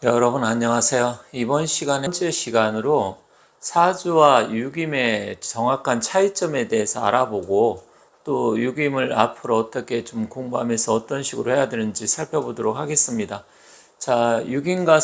여러분 안녕하세요. 이번 시간은 번째 시간으로 사주와 육임의 정확한 차이점에 대해서 알아보고 또 육임을 앞으로 어떻게 좀 공부하면서 어떤 식으로 해야 되는지 살펴보도록 하겠습니다. 자, 육임과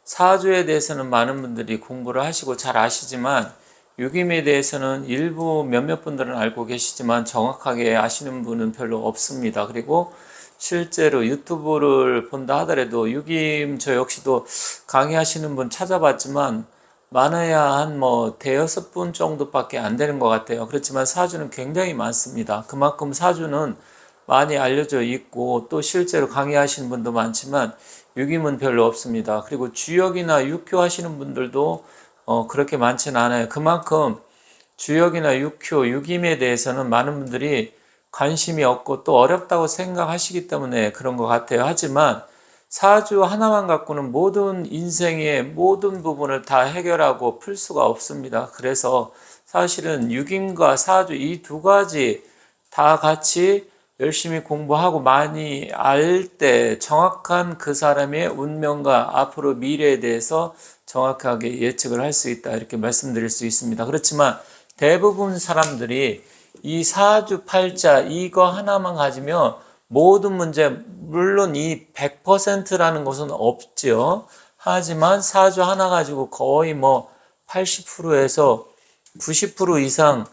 사주에 대해서는 많은 분들이 공부를 하시고 잘 아시지만 육임에 대해서는 일부 몇몇 분들은 알고 계시지만 정확하게 아시는 분은 별로 없습니다. 그리고 실제로 유튜브를 본다 하더라도 육임 저 역시도 강의하시는 분 찾아봤지만 많아야 한 뭐 대여섯 분 정도밖에 안 되는 것 같아요. 그렇지만 사주는 굉장히 많습니다. 그만큼 사주는 많이 알려져 있고 또 실제로 강의하시는 분도 많지만 육임은 별로 없습니다. 그리고 주역이나 육효 하시는 분들도 그렇게 많지는 않아요. 그만큼 주역이나 육효, 육임에 대해서는 많은 분들이 관심이 없고 또 어렵다고 생각하시기 때문에 그런 것 같아요. 하지만 사주 하나만 갖고는 모든 인생의 모든 부분을 다 해결하고 풀 수가 없습니다. 그래서 사실은 육임과 사주 이 두 가지 다 같이 열심히 공부하고 많이 알 때 정확한 그 사람의 운명과 앞으로 미래에 대해서 정확하게 예측을 할 수 있다. 이렇게 말씀드릴 수 있습니다. 그렇지만 대부분 사람들이 이 사주팔자 이거 하나만 가지면 모든 문제, 물론 이 100%라는 것은 없죠. 하지만 사주 하나 가지고 거의 뭐 80%에서 90% 이상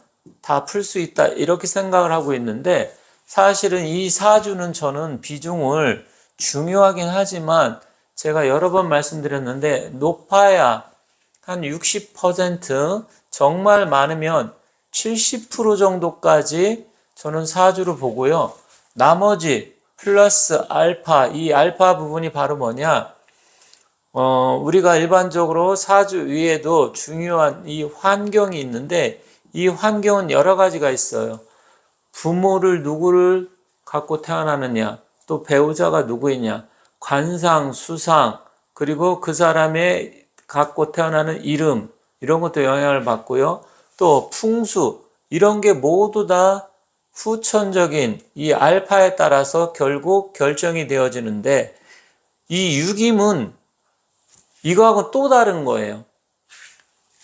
다 풀 수 있다 이렇게 생각을 하고 있는데 사실은 이 사주는 저는 비중을 중요하긴 하지만 제가 여러 번 말씀드렸는데 높아야 한 60% 정말 많으면 70% 정도까지 저는 사주로 보고요. 나머지 플러스 알파, 이 알파 부분이 바로 뭐냐? 우리가 일반적으로 사주 위에도 중요한 이 환경이 있는데 이 환경은 여러 가지가 있어요. 부모를 누구를 갖고 태어나느냐, 또 배우자가 누구이냐, 관상, 수상, 그리고 그 사람의 갖고 태어나는 이름, 이런 것도 영향을 받고요. 또 풍수, 이런 게 모두 다 후천적인 이 알파에 따라서 결국 결정이 되어지는데 이 육임은 이거하고 또 다른 거예요.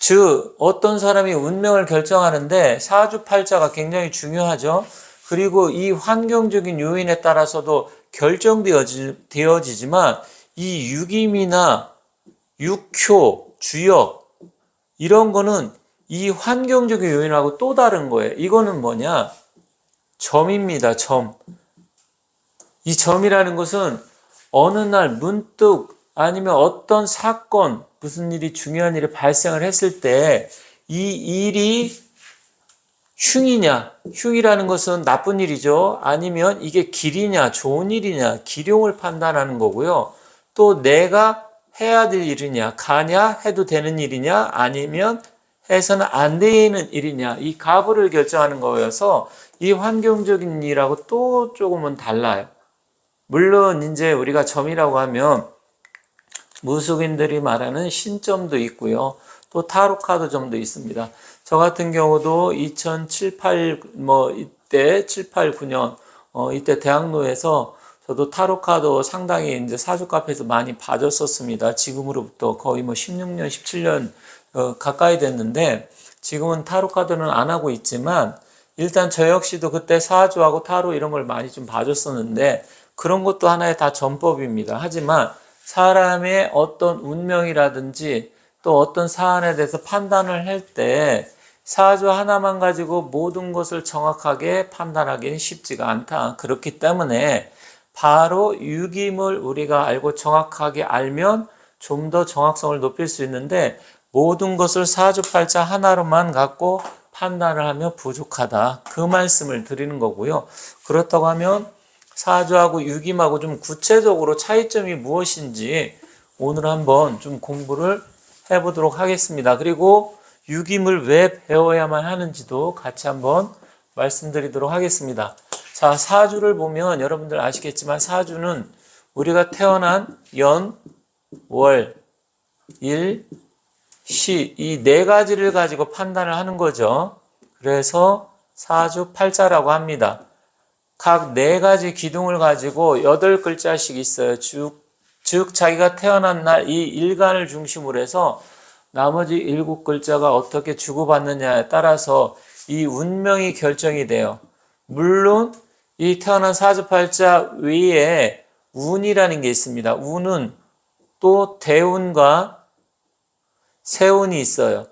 즉 어떤 사람이 운명을 결정하는데 사주팔자가 굉장히 중요하죠. 그리고 이 환경적인 요인에 따라서도 결정되어지지만 이 육임이나 육효, 주역 이런 거는 이 환경적인 요인하고 또 다른 거예요. 이거는 뭐냐? 점입니다. 점. 이 점이라는 것은 어느 날 문득 아니면 어떤 사건, 무슨 일이 중요한 일이 발생을 했을 때 이 일이 흉이냐, 흉이라는 것은 나쁜 일이죠. 아니면 이게 길이냐, 좋은 일이냐, 기룡을 판단하는 거고요. 또 내가 해야 될 일이냐, 가냐, 해도 되는 일이냐, 아니면 해서는 안 되는 일이냐, 이 가부를 결정하는 거여서 이 환경적인 일하고 또 조금은 달라요. 물론 이제 우리가 점이라고 하면 무속인들이 말하는 신점도 있고요. 또 타로 카드 점도 있습니다. 저 같은 경우도 2007, 8 뭐 이때 7, 8, 9년 이때 대학로에서 저도 타로 카드 상당히 이제 사주 카페에서 많이 봐줬었습니다. 지금으로부터 거의 뭐 16년, 17년 가까이 됐는데 지금은 타로 카드는 안 하고 있지만 일단 저 역시도 그때 사주하고 타로 이런 걸 많이 좀 봐줬었는데 그런 것도 하나의 다 전법입니다. 하지만 사람의 어떤 운명이라든지 또 어떤 사안에 대해서 판단을 할 때 사주 하나만 가지고 모든 것을 정확하게 판단하기는 쉽지가 않다. 그렇기 때문에 바로 육임을 우리가 알고 정확하게 알면 좀 더 정확성을 높일 수 있는데 모든 것을 사주팔자 하나로만 갖고 판단을 하면 부족하다. 그 말씀을 드리는 거고요. 그렇다고 하면 사주하고 육임하고 좀 구체적으로 차이점이 무엇인지 오늘 한번 좀 공부를 해보도록 하겠습니다. 그리고 육임을 왜 배워야만 하는지도 같이 한번 말씀드리도록 하겠습니다. 자, 사주를 보면 여러분들 아시겠지만 사주는 우리가 태어난 연, 월, 일, 시, 이 네 가지를 가지고 판단을 하는 거죠. 그래서 사주팔자라고 합니다. 각 네 가지 기둥을 가지고 8글자씩 있어요. 쭉 즉 자기가 태어난 날 이 일간을 중심으로 해서 나머지 7글자가 어떻게 주고받느냐에 따라서 이 운명이 결정이 돼요. 물론 이 태어난 사주팔자 위에 운이라는 게 있습니다. 운은 또 대운과 세운이 있어요.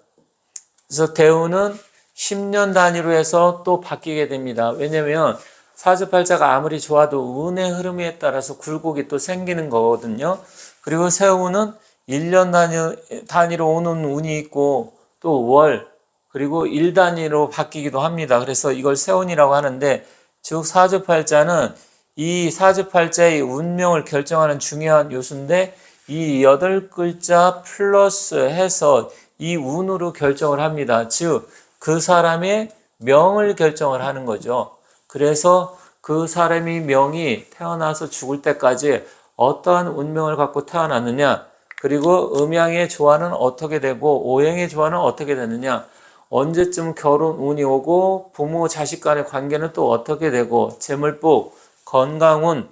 그래서 대운은 10년 단위로 해서 또 바뀌게 됩니다. 왜냐면 사주팔자가 아무리 좋아도 운의 흐름에 따라서 굴곡이 또 생기는 거거든요. 그리고 세운은 1년 단위로 오는 운이 있고 또 월, 그리고 일 단위로 바뀌기도 합니다. 그래서 이걸 세운이라고 하는데, 즉 사주팔자는 이 사주팔자의 운명을 결정하는 중요한 요소인데, 이 8글자 플러스 해서 이 운으로 결정을 합니다. 즉 그 사람의 명을 결정을 하는 거죠. 그래서 그 사람이 명이 태어나서 죽을 때까지 어떠한 운명을 갖고 태어났느냐, 그리고 음양의 조화는 어떻게 되고 오행의 조화는 어떻게 되느냐, 언제쯤 결혼 운이 오고 부모 자식 간의 관계는 또 어떻게 되고, 재물복, 건강운,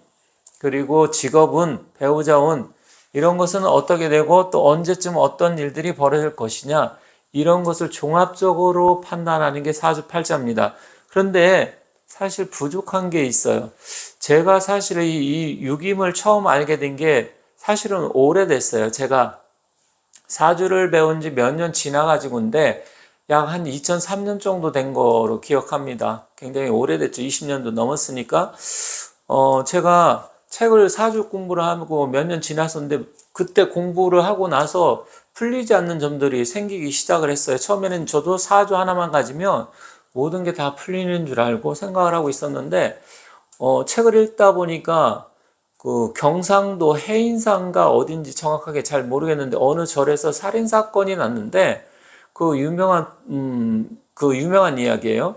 그리고 직업운, 배우자운, 이런 것은 어떻게 되고 또 언제쯤 어떤 일들이 벌어질 것이냐, 이런 것을 종합적으로 판단하는 게 사주팔자입니다. 그런데 사실 부족한 게 있어요. 제가 사실 이 육임을 처음 알게 된 게 사실은 오래됐어요. 제가 사주를 배운 지 몇 년 지나가지고인데 약 한 2003년 정도 된 거로 기억합니다. 굉장히 오래됐죠. 20년도 넘었으니까. 제가 책을 사주 공부를 하고 몇 년 지났었는데, 그때 공부를 하고 나서 풀리지 않는 점들이 생기기 시작을 했어요. 처음에는 저도 사주 하나만 가지면 모든 게 다 풀리는 줄 알고 생각을 하고 있었는데, 책을 읽다 보니까 그 경상도 해인사인가 어딘지 정확하게 잘 모르겠는데 어느 절에서 살인 사건이 났는데, 그 유명한 이야기예요.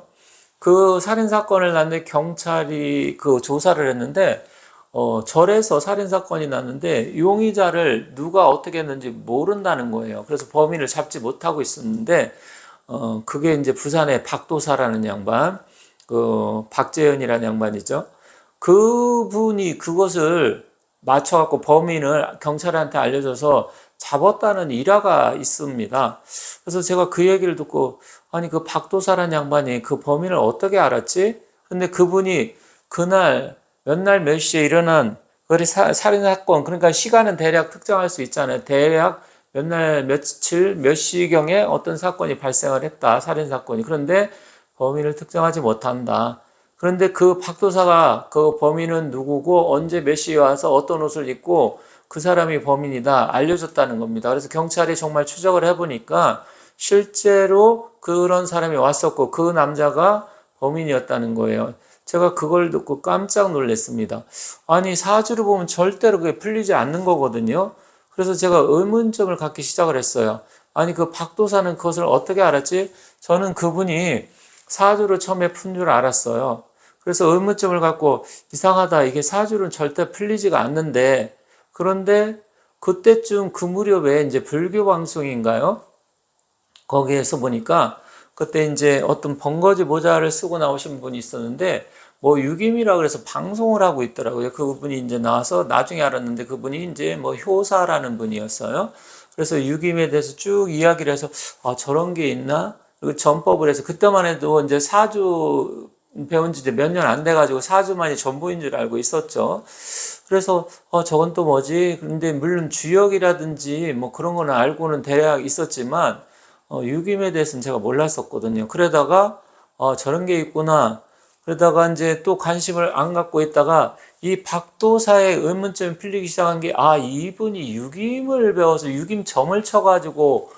그 살인 사건을 났는데 경찰이 그 조사를 했는데, 절에서 살인 사건이 났는데 용의자를 누가 어떻게 했는지 모른다는 거예요. 그래서 범인을 잡지 못하고 있었는데, 그게 이제 부산의 박도사라는 양반, 그 박재현이라는 양반이죠. 그분이 그것을 맞춰갖고 범인을 경찰한테 알려줘서 잡았다는 일화가 있습니다. 그래서 제가 그 얘기를 듣고, 아니 그 박도사라는 양반이 그 범인을 어떻게 알았지? 근데 그분이 그날 몇 날 몇 시에 일어난 그 살인 사건, 그러니까 시간은 대략 특정할 수 있잖아요. 대략 몇 날 며칠 몇 시경에 어떤 사건이 발생을 했다, 살인 사건이. 그런데 범인을 특정하지 못한다. 그런데 그 박도사가 그 범인은 누구고 언제 몇 시에 와서 어떤 옷을 입고 그 사람이 범인이다 알려줬다는 겁니다. 그래서 경찰이 정말 추적을 해보니까 실제로 그런 사람이 왔었고 그 남자가 범인이었다는 거예요. 제가 그걸 듣고 깜짝 놀랐습니다. 아니 사주를 보면 절대로 그게 풀리지 않는 거거든요. 그래서 제가 의문점을 갖기 시작을 했어요. 아니 그 박도사는 그것을 어떻게 알았지? 저는 그분이 사주를 처음에 푼 줄 알았어요. 그래서 의문점을 갖고, 이상하다, 이게 사주는 절대 풀리지가 않는데, 그런데 그때쯤 그 무렵에 이제 불교 방송인가요? 거기에서 보니까 그때 이제 어떤 번거지 모자를 쓰고 나오신 분이 있었는데, 뭐 유김이라 그래서 방송을 하고 있더라고요. 그분이 이제 나와서 나중에 알았는데 그분이 이제 뭐 효사라는 분이었어요. 그래서 유김에 대해서 쭉 이야기를 해서, 아 저런 게 있나? 그리고 전법을 해서, 그때만 해도 이제 사주 배운 지 이제 몇 년 안 돼가지고 사주만이 전부인 줄 알고 있었죠. 그래서 저건 또 뭐지? 근데 물론 주역이라든지 뭐 그런 거는 알고는 대략 있었지만 유김에 대해서는 제가 몰랐었거든요. 그러다가 저런 게 있구나. 그러다가 이제 또 관심을 안 갖고 있다가 이 박도사의 의문점이 풀리기 시작한 게, 이분이 유김을 배워서 유김점을 쳐가지고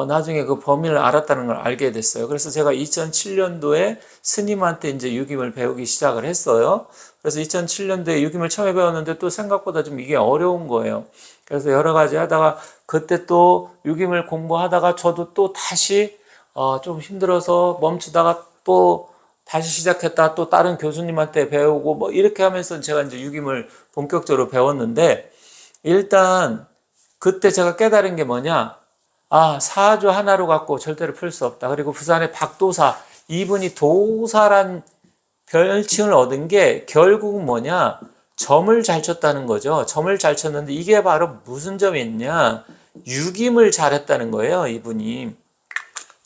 나중에 그 범인을 알았다는 걸 알게 됐어요. 그래서 제가 2007년도에 스님한테 이제 유김을 배우기 시작을 했어요. 그래서 2007년도에 유김을 처음에 배웠는데 또 생각보다 좀 이게 어려운 거예요. 그래서 여러 가지 하다가 그때 또 유김을 공부하다가 저도 또 다시 좀 힘들어서 멈추다가 또 다시 시작했다, 또 다른 교수님한테 배우고 뭐 이렇게 하면서 제가 이제 유김을 본격적으로 배웠는데, 일단 그때 제가 깨달은 게 뭐냐, 사주 하나로 갖고 절대로 풀 수 없다. 그리고 부산의 박도사, 이분이 도사란 별칭을 얻은 게 결국은 뭐냐, 점을 잘 쳤다는 거죠. 점을 잘 쳤는데 이게 바로 무슨 점이 있냐? 유김을 잘했다는 거예요, 이분이.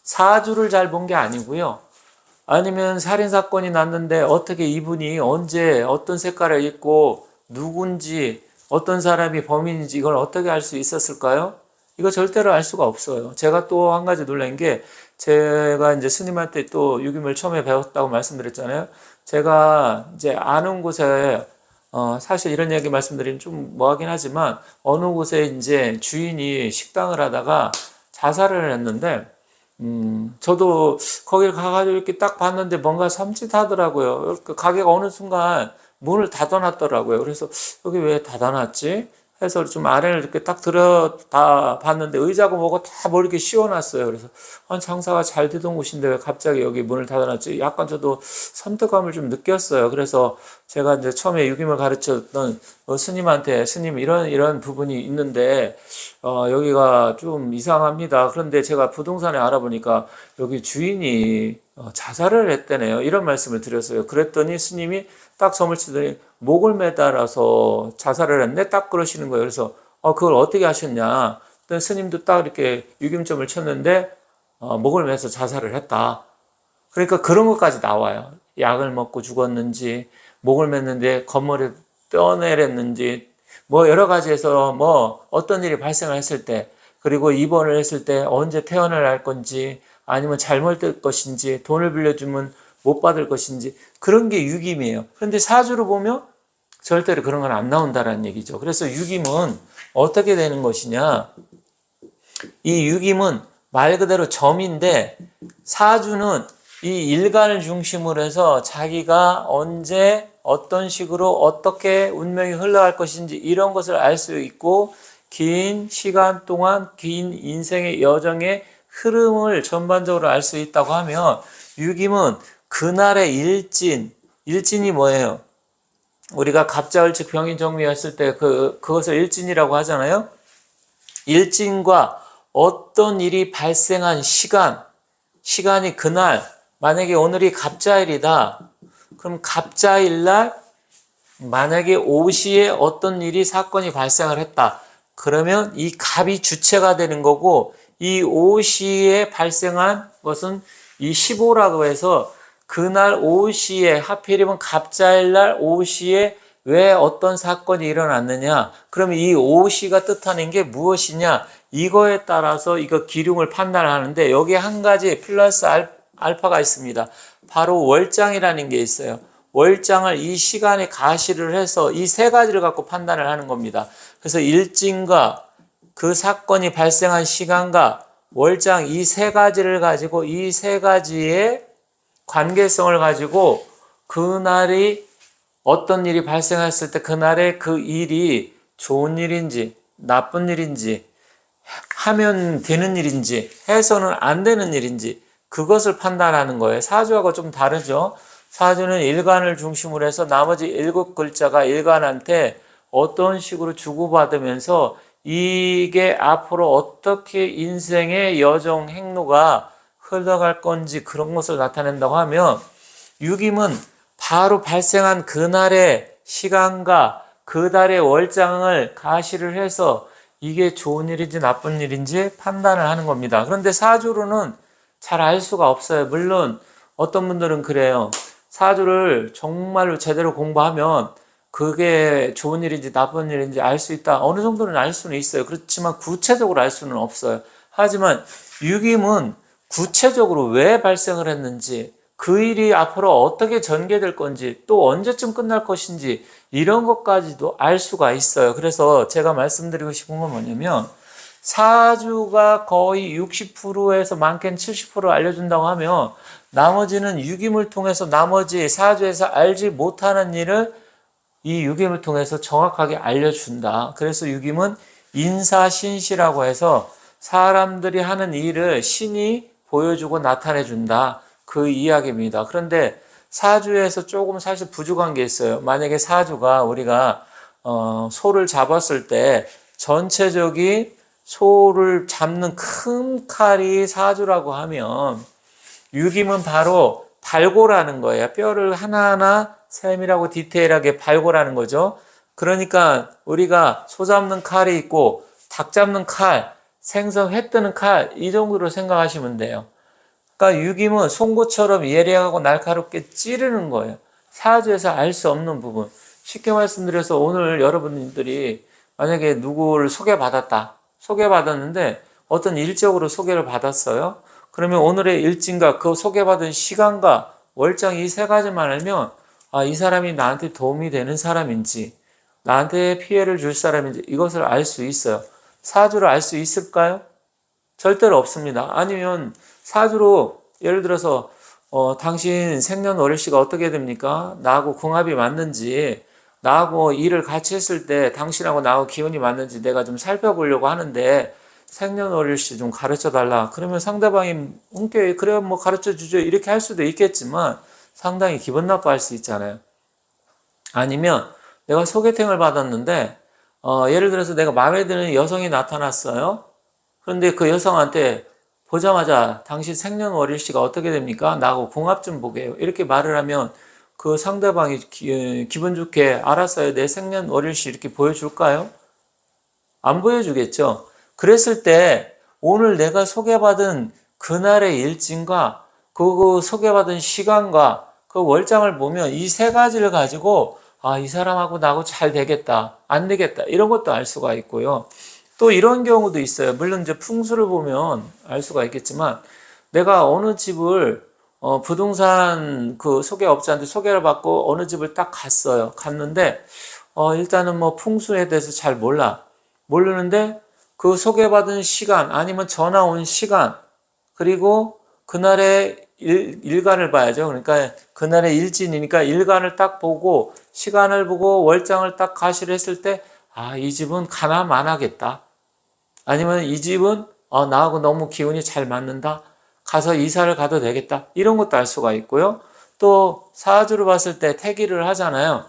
사주를 잘 본 게 아니고요. 아니면 살인사건이 났는데 어떻게 이분이 언제 어떤 색깔을 입고 누군지 어떤 사람이 범인인지 이걸 어떻게 알 수 있었을까요? 이거 절대로 알 수가 없어요. 제가 또 한 가지 놀란 게 제가 이제 스님한테 또 유김을 처음에 배웠다고 말씀드렸잖아요. 제가 이제 아는 곳에 사실 이런 얘기 말씀드리면 좀 뭐하긴 하지만 어느 곳에 이제 주인이 식당을 하다가 자살을 했는데 저도 거길 가가지고 이렇게 딱 봤는데 뭔가 섬찟하더라고요. 그 가게가 어느 순간 문을 닫아놨더라고요. 그래서 여기 왜 닫아놨지? 해서 좀 아래를 이렇게 딱 들여다 봤는데 의자고 뭐고 다 뭐 이렇게 씌워놨어요. 그래서 장사가 잘 되던 곳인데 왜 갑자기 여기 문을 닫아놨지? 약간 저도 섬뜩함을 좀 느꼈어요. 그래서 제가 이제 처음에 유김을 가르쳤던 스님한테 스님 이런 부분이 있는데 여기가 좀 이상합니다. 그런데 제가 부동산에 알아보니까 여기 주인이 자살을 했대네요. 이런 말씀을 드렸어요. 그랬더니 스님이 딱 점을 치더니 목을 매달아서 자살을 했네? 딱 그러시는 거예요. 그래서 그걸 어떻게 하셨냐? 스님도 딱 이렇게 유김점을 쳤는데 목을 매서 자살을 했다. 그러니까 그런 것까지 나와요. 약을 먹고 죽었는지, 목을 맸는데 겉머리 떼어내렸는지, 뭐 여러 가지에서 뭐 어떤 일이 발생을 했을 때, 그리고 입원을 했을 때 언제 퇴원을 할 건지, 아니면 잘못될 것인지, 돈을 빌려주면 못 받을 것인지, 그런 게 유김이에요. 그런데 사주로 보면 절대로 그런 건 안 나온다라는 얘기죠. 그래서 유김은 어떻게 되는 것이냐? 이 유김은 말 그대로 점인데 사주는 이 일간을 중심으로 해서 자기가 언제 어떤 식으로 어떻게 운명이 흘러갈 것인지 이런 것을 알 수 있고 긴 시간 동안 긴 인생의 여정의 흐름을 전반적으로 알 수 있다고 하면 유김은 그날의 일진이 뭐예요? 우리가 갑자을측 병인정미했을 때 그것을 일진이라고 하잖아요. 일진과 어떤 일이 발생한 시간이 그날, 만약에 오늘이 갑자일이다. 그럼 갑자일날 만약에 오시에 어떤 일이 사건이 발생을 했다. 그러면 이 갑이 주체가 되는 거고 이 오시에 발생한 것은 이 15라고 해서 그날 오시에 하필이면 갑자일날 오시에 왜 어떤 사건이 일어났느냐? 그러면 이 오시가 뜻하는 게 무엇이냐? 이거에 따라서 이거 기륭을 판단하는데 여기에 한 가지 플러스 알파가 있습니다. 바로 월장이라는 게 있어요. 월장을 이 시간에 가시를 해서 이 세 가지를 갖고 판단을 하는 겁니다. 그래서 일진과 그 사건이 발생한 시간과 월장 이 세 가지를 가지고 이 세 가지의 관계성을 가지고 그날이 어떤 일이 발생했을 때 그날의 그 일이 좋은 일인지 나쁜 일인지 하면 되는 일인지 해서는 안 되는 일인지 그것을 판단하는 거예요. 사주하고 좀 다르죠. 사주는 일간을 중심으로 해서 나머지 7글자가 일간한테 어떤 식으로 주고받으면서 이게 앞으로 어떻게 인생의 여정 행로가 흘러갈 건지 그런 것을 나타낸다고 하면 유김은 바로 발생한 그날의 시간과 그 달의 월장을 가시를 해서 이게 좋은 일인지 나쁜 일인지 판단을 하는 겁니다. 그런데 사주로는 잘 알 수가 없어요. 물론 어떤 분들은 그래요. 사주를 정말로 제대로 공부하면 그게 좋은 일인지 나쁜 일인지 알 수 있다. 어느 정도는 알 수는 있어요. 그렇지만 구체적으로 알 수는 없어요. 하지만 유김은 구체적으로 왜 발생을 했는지 그 일이 앞으로 어떻게 전개될 건지 또 언제쯤 끝날 것인지 이런 것까지도 알 수가 있어요. 그래서 제가 말씀드리고 싶은 건 뭐냐면 사주가 거의 60%에서 많게는 70% 알려준다고 하면 나머지는 유김을 통해서 나머지 사주에서 알지 못하는 일을 이 유김을 통해서 정확하게 알려준다. 그래서 유김은 인사신시라고 해서 사람들이 하는 일을 신이 보여주고 나타내준다. 그 이야기입니다. 그런데 사주에서 조금 사실 부족한 게 있어요. 만약에 사주가 우리가 소를 잡았을 때 전체적인 소를 잡는 큰 칼이 사주라고 하면 유김은 바로 발골하는 거예요. 뼈를 하나하나 세밀하고 디테일하게 발굴하는 거죠. 그러니까 우리가 소 잡는 칼이 있고 닭 잡는 칼, 생선 회 뜨는 칼, 이 정도로 생각하시면 돼요. 그러니까 유김은 송곳처럼 예리하고 날카롭게 찌르는 거예요. 사주에서 알 수 없는 부분. 쉽게 말씀드려서 오늘 여러분들이 만약에 누구를 소개받았다. 소개받았는데 어떤 일적으로 소개를 받았어요. 그러면 오늘의 일진과 그 소개받은 시간과 월장 이 세 가지만 알면 이 사람이 나한테 도움이 되는 사람인지 나한테 피해를 줄 사람인지 이것을 알 수 있어요. 사주를 알 수 있을까요? 절대로 없습니다. 아니면 사주로 예를 들어서 당신 생년월일시가 어떻게 됩니까? 나하고 궁합이 맞는지 나하고 일을 같이 했을 때 당신하고 나하고 기운이 맞는지 내가 좀 살펴보려고 하는데 생년월일시 좀 가르쳐 달라. 그러면 상대방이 흔쾌히 그래 뭐 가르쳐 주죠. 이렇게 할 수도 있겠지만 상당히 기분 나빠할 수 있잖아요. 아니면 내가 소개팅을 받았는데 예를 들어서 내가 마음에 드는 여성이 나타났어요. 그런데 그 여성한테 보자마자 당신 생년월일시가 어떻게 됩니까? 나하고 궁합 좀 보게요. 이렇게 말을 하면 그 상대방이 기분 좋게 알았어요. 내 생년월일시 이렇게 보여줄까요? 안 보여주겠죠. 그랬을 때 오늘 내가 소개받은 그날의 일진과 그 소개받은 시간과 그 월장을 보면 이 세 가지를 가지고 이 사람하고 나하고 잘 되겠다, 안 되겠다 이런 것도 알 수가 있고요. 또 이런 경우도 있어요. 물론 이제 풍수를 보면 알 수가 있겠지만 내가 어느 집을 부동산 그 소개업자한테 소개를 받고 어느 집을 딱 갔어요. 갔는데 일단은 뭐 풍수에 대해서 잘 모르는데 그 소개받은 시간 아니면 전화 온 시간 그리고 그날의 일간을 봐야죠. 그러니까 그날의 일진이니까 일간을 딱 보고 시간을 보고 월장을 딱 가시를 했을 때 이 집은 가나 마나겠다. 아니면 이 집은 나하고 너무 기운이 잘 맞는다. 가서 이사를 가도 되겠다. 이런 것도 알 수가 있고요. 또 사주를 봤을 때 태기를 하잖아요.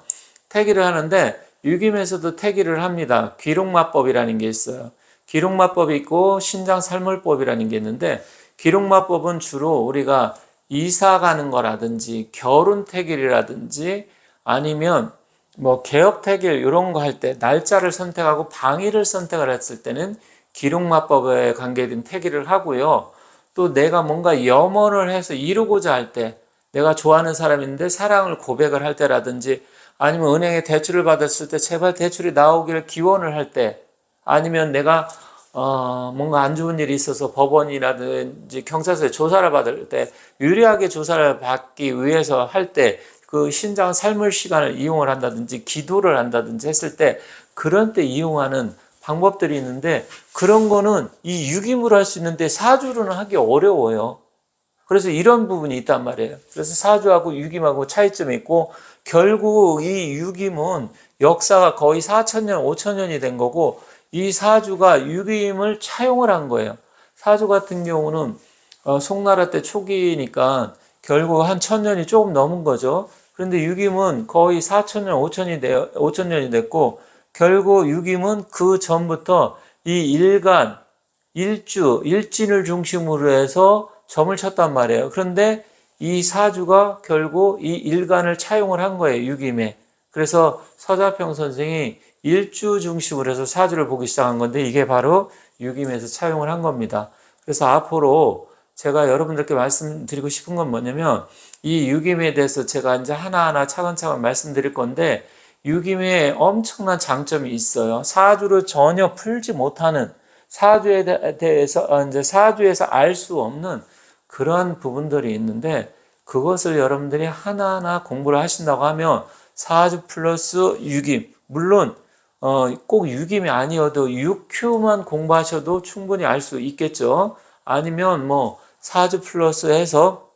태기를 하는데 유김에서도 태기를 합니다. 기록마법이라는 게 있어요. 기록마법이 있고 신장살물법이라는 게 있는데 기록마법은 주로 우리가 이사 가는 거라든지 결혼 태길이라든지 아니면 뭐 개업 태길 이런 거 할 때 날짜를 선택하고 방일을 선택을 했을 때는 기록마법에 관계된 태기를 하고요. 또 내가 뭔가 염원을 해서 이루고자 할 때 내가 좋아하는 사람인데 사랑을 고백을 할 때라든지 아니면 은행에 대출을 받았을 때 제발 대출이 나오기를 기원을 할 때 아니면 내가 뭔가 안 좋은 일이 있어서 법원이라든지 경찰서에 조사를 받을 때 유리하게 조사를 받기 위해서 할 때 그 신장 삶을 시간을 이용을 한다든지 기도를 한다든지 했을 때 그런 때 이용하는 방법들이 있는데 그런 거는 이 유김으로 할 수 있는데 사주로는 하기 어려워요. 그래서 이런 부분이 있단 말이에요. 그래서 사주하고 유김하고 차이점이 있고 결국 이 유김은 역사가 거의 4천년, 5천년이 된 거고 이 사주가 유김을 차용을 한 거예요. 사주 같은 경우는 송나라 때 초기니까 결국 한 1000년이 조금 넘은 거죠. 그런데 유김은 거의 4천년, 5천년이 됐고 결국 유김은 그 전부터 이 일간, 일진을 중심으로 해서 점을 쳤단 말이에요. 그런데 이 사주가 결국 이 일간을 차용을 한 거예요. 유김에. 그래서 서자평 선생이 일주 중심으로 해서 사주를 보기 시작한 건데 이게 바로 유김에서 차용을 한 겁니다. 그래서 앞으로 제가 여러분들께 말씀드리고 싶은 건 뭐냐면 이 유김에 대해서 제가 이제 하나하나 차근차근 말씀드릴 건데 유김에 엄청난 장점이 있어요. 사주를 전혀 풀지 못하는 사주에 대해서 이제 사주에서 알 수 없는 그러한 부분들이 있는데 그것을 여러분들이 하나하나 공부를 하신다고 하면 사주 플러스 유김 물론 꼭 유김이 아니어도 육큐만 공부하셔도 충분히 알 수 있겠죠. 아니면 뭐 사주 플러스 해서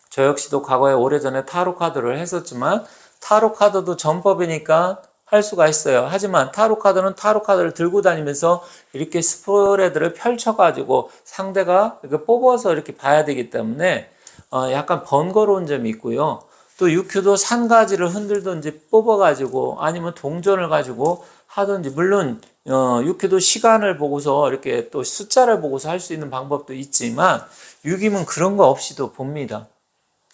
저 역시도 과거에 오래전에 타로 카드를 했었지만 타로 카드도 전법이니까 할 수가 있어요. 하지만 타로 카드는 타로 카드를 들고 다니면서 이렇게 스프레드를 펼쳐가지고 상대가 이렇게 뽑아서 이렇게 봐야 되기 때문에 약간 번거로운 점이 있고요. 또 유큐도 산가지를 흔들든지 뽑아가지고 아니면 동전을 가지고 하든지 물론 유큐도 시간을 보고서 이렇게 또 숫자를 보고서 할 수 있는 방법도 있지만 유김은 그런 거 없이도 봅니다.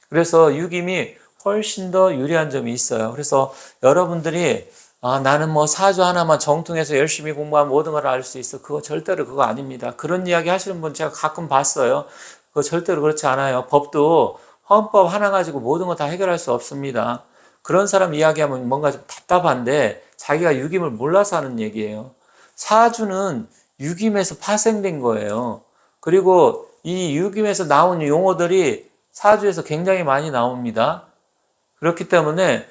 그래서 유김이 훨씬 더 유리한 점이 있어요. 그래서 여러분들이 나는 뭐 사주 하나만 정통해서 열심히 공부하면 모든 걸 알 수 있어. 그거 절대로 그거 아닙니다. 그런 이야기 하시는 분 제가 가끔 봤어요. 그거 절대로 그렇지 않아요. 법도 헌법 하나 가지고 모든 거 다 해결할 수 없습니다. 그런 사람 이야기하면 뭔가 좀 답답한데 자기가 유김을 몰라서 하는 얘기예요. 사주는 유김에서 파생된 거예요. 그리고 이 유김에서 나온 용어들이 사주에서 굉장히 많이 나옵니다. 그렇기 때문에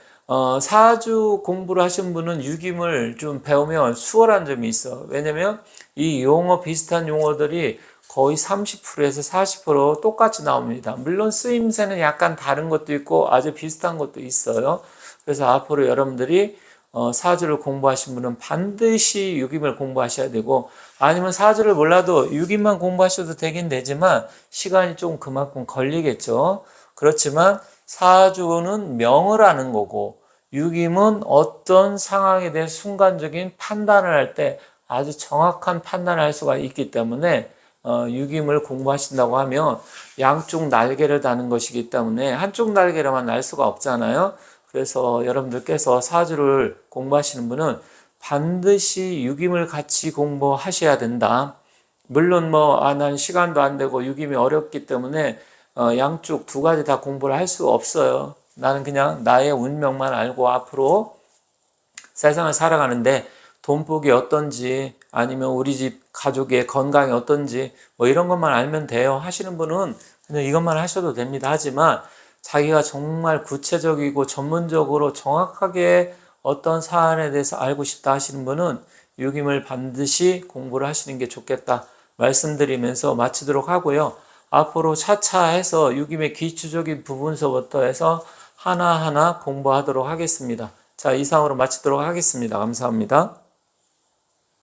사주 공부를 하신 분은 유김을 좀 배우면 수월한 점이 있어. 왜냐면 이 용어 비슷한 용어들이 거의 30%에서 40% 똑같이 나옵니다. 물론 쓰임새는 약간 다른 것도 있고 아주 비슷한 것도 있어요. 그래서 앞으로 여러분들이 사주를 공부하신 분은 반드시 유김을 공부하셔야 되고, 아니면 사주를 몰라도 유김만 공부하셔도 되긴 되지만 시간이 좀 그만큼 걸리겠죠. 그렇지만 사주는 명을 하는 거고 유김은 어떤 상황에 대해 순간적인 판단을 할 때 아주 정확한 판단을 할 수가 있기 때문에 유김을 공부하신다고 하면 양쪽 날개를 다는 것이기 때문에 한쪽 날개로만 날 수가 없잖아요. 그래서 여러분들께서 사주를 공부하시는 분은 반드시 유김을 같이 공부하셔야 된다. 물론 난 시간도 안 되고 유김이 어렵기 때문에 양쪽 두 가지 다 공부를 할 수 없어요. 나는 그냥 나의 운명만 알고 앞으로 세상을 살아가는데 돈복이 어떤지 아니면 우리 집 가족의 건강이 어떤지 이런 것만 알면 돼요 하시는 분은 그냥 이것만 하셔도 됩니다. 하지만 자기가 정말 구체적이고 전문적으로 정확하게 어떤 사안에 대해서 알고 싶다 하시는 분은 유김을 반드시 공부를 하시는 게 좋겠다 말씀드리면서 마치도록 하고요. 앞으로 차차 해서 유김의 기초적인 부분서부터 해서 하나하나 공부하도록 하겠습니다. 자, 이상으로 마치도록 하겠습니다. 감사합니다.